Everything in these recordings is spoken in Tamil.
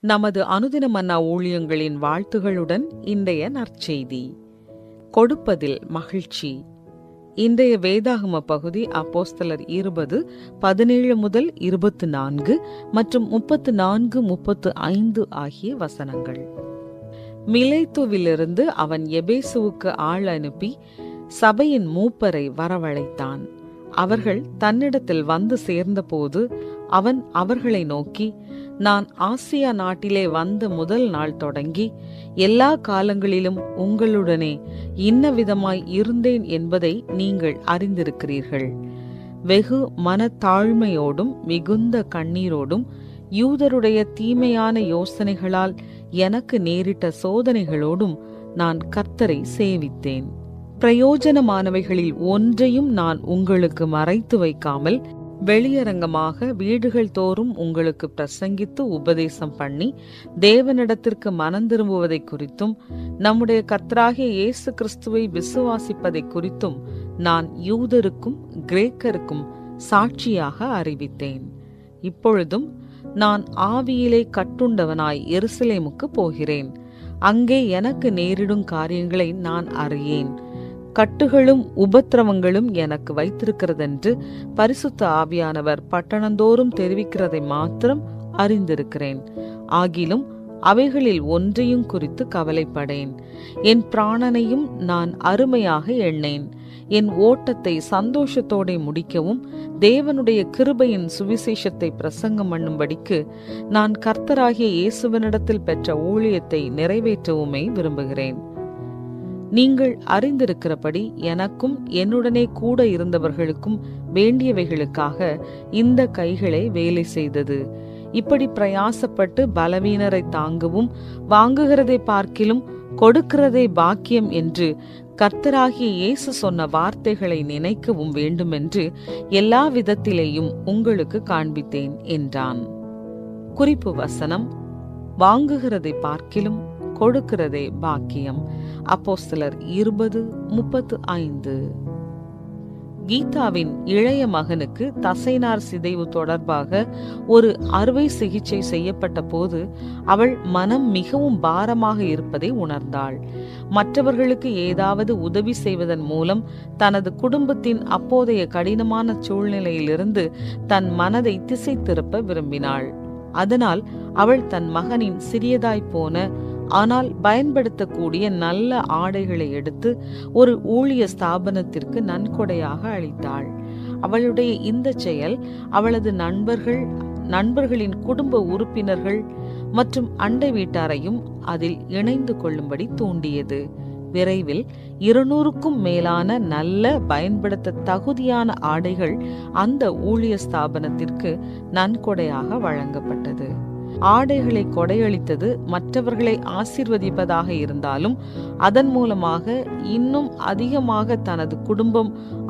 நமது அனுதின மன்னா ஊழியங்களின் வாழ்த்துகளுடன் இன்றைய நற்செய்தி. கொடுப்பதில் மகிழ்ச்சி. இன்றைய வேதாகம பகுதி அப்போஸ்தலர் 20:17 முதல் 24 மற்றும் 34-35 ஆகிய வசனங்கள். மிலேத்துவிலிருந்து அவன் எபேசுவுக்கு ஆள் அனுப்பி சபையின் மூப்பரை வரவழைத்தான். அவர்கள் தன்னிடத்தில் வந்து சேர்ந்தபோது அவன் அவர்களை நோக்கி, நான் ஆசியா நாட்டிலே வந்த முதல் நாள் தொடங்கி எல்லா காலங்களிலும் உங்களுடனே இன்னவிதமாய் இருந்தேன் என்பதை நீங்கள் அறிந்திருக்கிறீர்கள். வெகு மனத்தாழ்மையோடும் மிகுந்த கண்ணீரோடும் யூதருடைய தீமையான யோசனைகளால் எனக்கு நேரிட்ட சோதனைகளோடும் நான் கர்த்தரை சேவித்தேன். பிரயோஜனமானவைகளில் ஒன்றையும் நான் உங்களுக்கு மறைத்து வைக்காமல் வெளியரங்கமாக வீடுகள் தோறும் உங்களுக்கு பிரசங்கித்து உபதேசம் பண்ணி தேவனிடத்திற்கு மனம் திரும்புவதை குறித்தும் நம்முடைய கர்த்தராகிய இயேசு கிறிஸ்துவை விசுவாசிப்பதை குறித்தும் நான் யூதருக்கும் கிரேக்கருக்கும் சாட்சியாக அறிவித்தேன். இப்பொழுதும் நான் ஆவியிலே கட்டுண்டவனாய் எருசலேமுக்கு போகிறேன். அங்கே எனக்கு நேரிடும் காரியங்களை நான் அறியேன். கட்டுகளும் உபத்திரவங்களும் எனக்கு வைத்திருக்கிறதென்று பரிசுத்த ஆவியானவர் பட்டணந்தோறும் தெரிவிக்கிறதை மாத்திரம் அறிந்திருக்கிறேன். ஆகிலும் அவைகளில் ஒன்றையும் குறித்து கவலைப்படேன். என் பிராணனையும் நான் அருமையாக எண்ணேன். என் ஓட்டத்தை சந்தோஷத்தோടെ முடிக்கவும் தேவனுடைய கிருபையின் சுவிசேஷத்தை பிரசங்கம் பண்ணும்படிக்கு நான் கர்த்தராகிய இயேசுவினிடத்தில் பெற்ற ஊழியத்தை நிறைவேற்றவுமே விரும்புகிறேன். நீங்கள் அறிந்திருக்கிறபடி எனக்கும் என்னுடனே கூட இருந்தவர்களுக்கும் வேண்டியவைகளுக்காக இந்த கைகளே வேலை செய்தது. இப்படி பிரயாசப்பட்டு பலவீனரை தாங்கவும் வாங்குகிறதை பார்க்கிலும் கொடுக்கிறதே பாக்கியம் என்று கர்த்தராகிய இயேசு சொன்ன வார்த்தைகளை நினைக்கவும் வேண்டுமென்று எல்லா விதத்திலேயும் உங்களுக்கு காண்பித்தேன் என்றான். குறிப்பு வசனம்: வாங்குகிறதை பார்க்கிலும் கொடுக்கிறதே பாக்கியம். அப்போஸ்தலர் 20:35. கீதாவின் இளைய மகனுக்கு தசைநார் சிதைவு தொடர்பாக ஒரு அறுவை சிகிச்சை செய்யப்பட்ட போது அவள் மனம் மிகவும் பாரமாக இருப்பதை உணர்ந்தாள். மற்றவர்களுக்கு ஏதாவது உதவி செய்வதன் மூலம் தனது குடும்பத்தின் அப்போதைய கடினமான சூழ்நிலையிலிருந்து தன் மனதை திசை திருப்ப விரும்பினாள். அதனால் அவள் தன் மகனின் சிறியதாய் போன ஆனால் பயன்படுத்தக்கூடிய நல்ல ஆடைகளை எடுத்து ஒரு ஊழிய ஸ்தாபனத்திற்கு நன்கொடையாக அளித்தாள். அவளுடைய இந்த செயல் அவளது நண்பர்களின் குடும்ப உறுப்பினர்கள் மற்றும் அண்டை வீட்டாரையும் அதில் இணைந்து கொள்ளும்படி தூண்டியது. விரைவில் 200க்கும் மேலான நல்ல பயன்படுத்த தகுதியான ஆடைகள் அந்த ஊழிய ஸ்தாபனத்திற்கு நன்கொடையாக வழங்கப்பட்டது. ஆடைகளை கொடையளித்தது மற்றவர்களை ஆசீர்வதிப்பதாக இருந்தாலும் அதன் மூலமாக இன்னும் அதிகமாக தனது குடும்பம்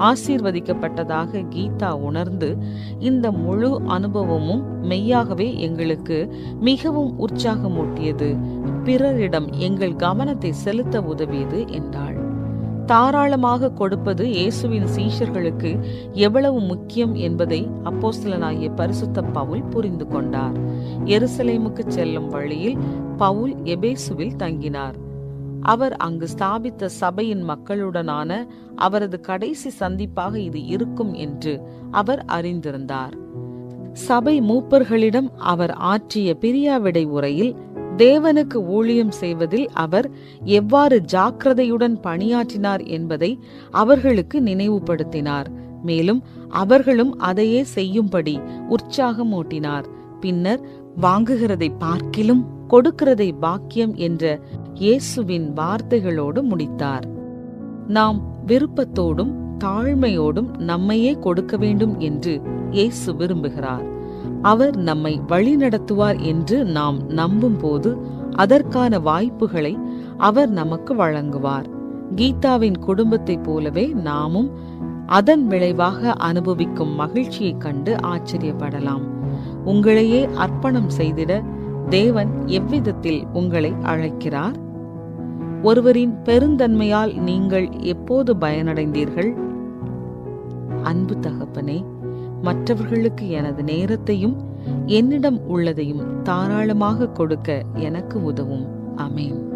ஆசீர்வதிக்கப்பட்டதாக கீதா உணர்ந்து, இந்த முழு அனுபவமும் மெய்யாகவே எங்களுக்கு மிகவும் உற்சாகமூட்டியது, பிறரிடம் எங்கள் கவனத்தை செலுத்த உதவியது என்றாள். தாராளமாக கொடுப்பது இயேசுவின் சீஷர்களுக்கு எவ்வளவு முக்கியம் என்பதை அப்போஸ்தலனாகிய பரிசுத்த பவுல் புரிந்து கொண்டார். எருசலேமுக்கு செல்லும் வழியில் பவுல் எபேசுவில் தங்கினார். அவர் அங்கு ஸ்தாபித்த சபையின் மக்களுடனான அவரது கடைசி சந்திப்பாக இது இருக்கும் என்று அவர் அறிந்திருந்தார். சபை மூப்பர்களிடம் அவர் ஆற்றிய பிரியாவிடை உரையில் தேவனுக்கு ஊழியம் செய்வதில் அவர் எவ்வாறு ஜாக்கிரதையுடன் பணியாற்றினார் என்பதை அவர்களுக்கு நினைவுபடுத்தினார். மேலும் அவர்களும் அதையே செய்யும்படி உற்சாகமூட்டினார். பின்னர் வாங்குகிறதை பார்க்கிலும் கொடுக்கிறதை பாக்கியம் என்ற இயேசுவின் வார்த்தைகளோடு முடித்தார். நாம் விருப்பத்தோடும் தாழ்மையோடும் நம்மையே கொடுக்க வேண்டும் என்று இயேசு விரும்புகிறார். அவர் நம்மை வழிநடத்துவார் என்று நாம் நம்பும் போது அதற்கான வாய்ப்புகளை அவர் நமக்கு வழங்குவார். கீதாவின் குடும்பத்தைப் போலவே நாமும் அதன் விளைவாக அனுபவிக்கும் மகிழ்ச்சியை கண்டு ஆச்சரியப்படலாம். உங்களையே அர்ப்பணம் செய்திட தேவன் எவ்விதத்தில் உங்களை அழைக்கிறார்? ஒருவரின் பெருந்தன்மையால் நீங்கள் எப்போது பயனடைந்தீர்கள்? அன்பு தகப்பனே, மற்றவர்களுக்கு எனது நேரத்தையும் என்னிடம் உள்ளதையும் தாராளமாக கொடுக்க எனக்கு உதவும். ஆமென்.